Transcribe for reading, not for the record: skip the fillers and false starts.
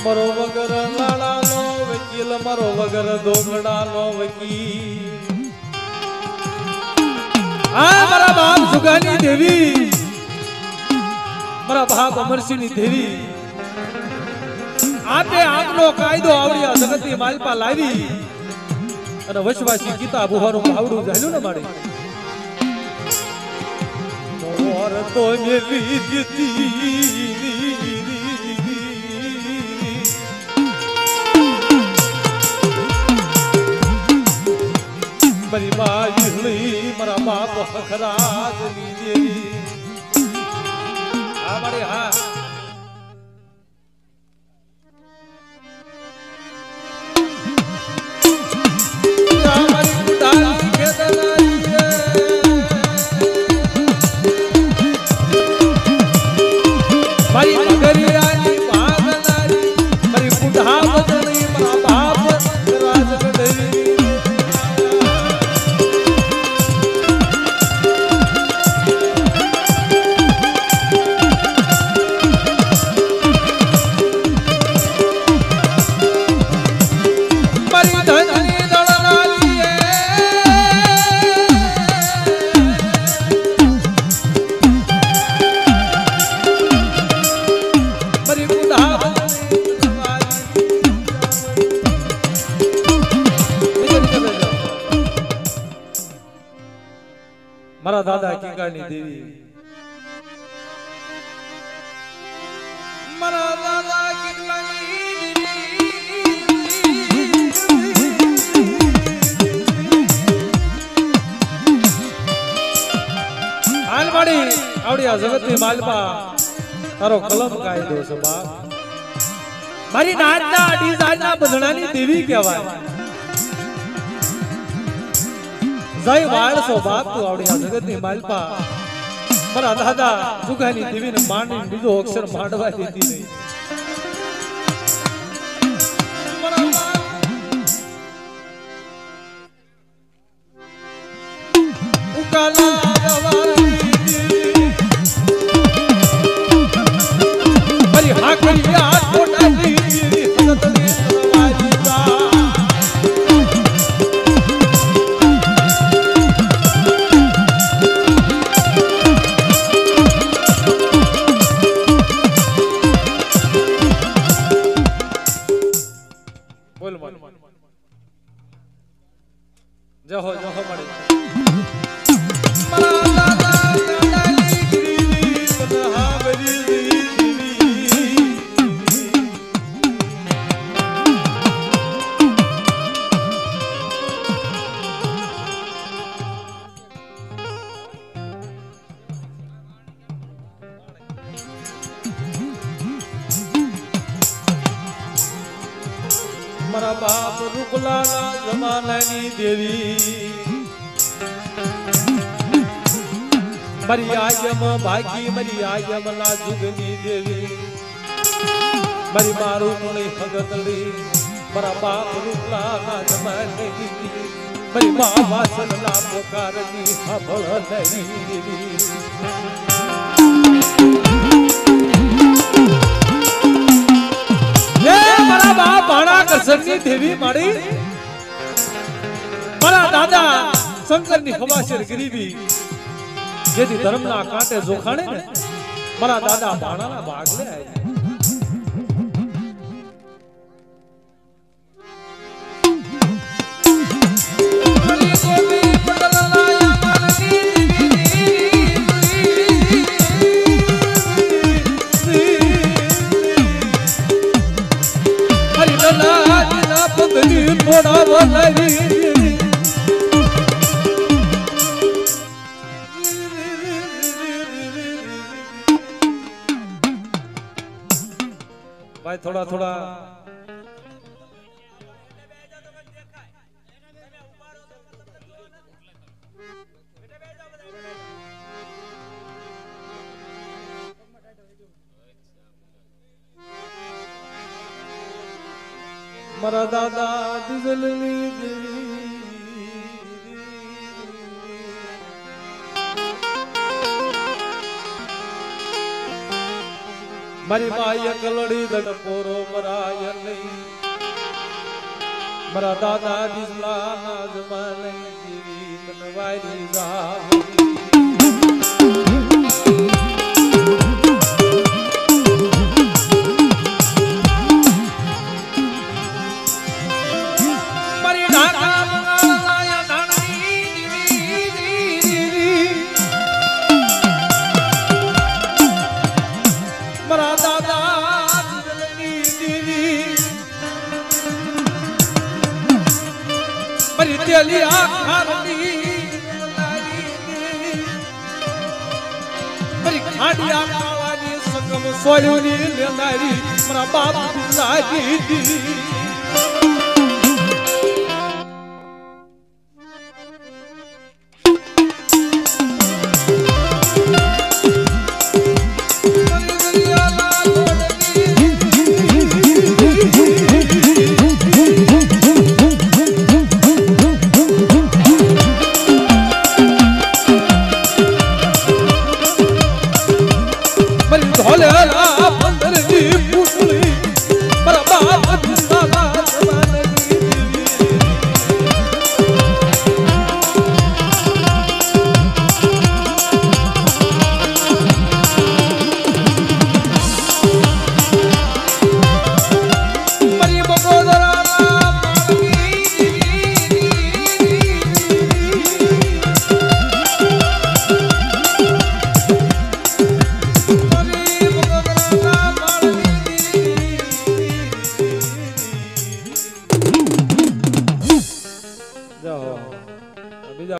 मरो वगर लाड़ा लो वकील मरो वगर दोगड़ा लो वकील मारा बाप सुगानी देवी मारा बाप अमरसिंह देवी आपे आगलो कायदो आवड़िया जगती मालपा लावी અને વશવાસી ગીતા બુહારું આવડું જાલ્યું ને મારે મોર તો મેલી દીધી મારી બાઈ મારા બાપ હખરાજ દેવી આ મારે હા મારા દાદા કિંગાની દેવી મારા દાદા કિંગાની હાલવાડી આવડિયા જગતની માલપા તારો કલમ કાયદો છે બાપ મારી નાચના ડીજાના બંધણાની દેવી કહેવાય जय वाळसो बाप तू आवडिया जगतनी मालपा मरा दादा जुगानी देवीने मांडी बीजो अक्षर मांडवा देती नहीं उकाला मरी हाकरिया कोटाली हसतनी सवारीचा जहो जहो मरे मरा दादा काली गिरी पदहा बरी मरा बाप रुकलाना जमानानी देवी मरी आयम भागी मरी आयम ना जुगनी देवी मरी मारू मुने भगतली मरा बाप रुकलाना जमानानी मरी मां वासन ना पुकारनी हबळ नहीं देवी मारा बाप भाड़ा कसरनी देवी मारी मारा दादा शंकर नी हवाशर गरीबी जेदी धर्म ना कांटे जोखाणे ने मारा दादा भाड़ा ना भागले आए थोड़ा बोली भाई थोड़ा थोड़ा मरा दादा दिजलनी देवी મારી માય કલડી દડ પોરો મરાય નહીં મારા દાદા દીસલા ના જમાને જીવી બનવાઈ જાવી મારી ઢાકા મંગાલાયા નાની જીવી મારા દાદા દીદી મારી તેલી આખાની મારી ખાડિયા કાવાની સકમ સોયુની લેનારી મારા બાપ લાગી ધોલે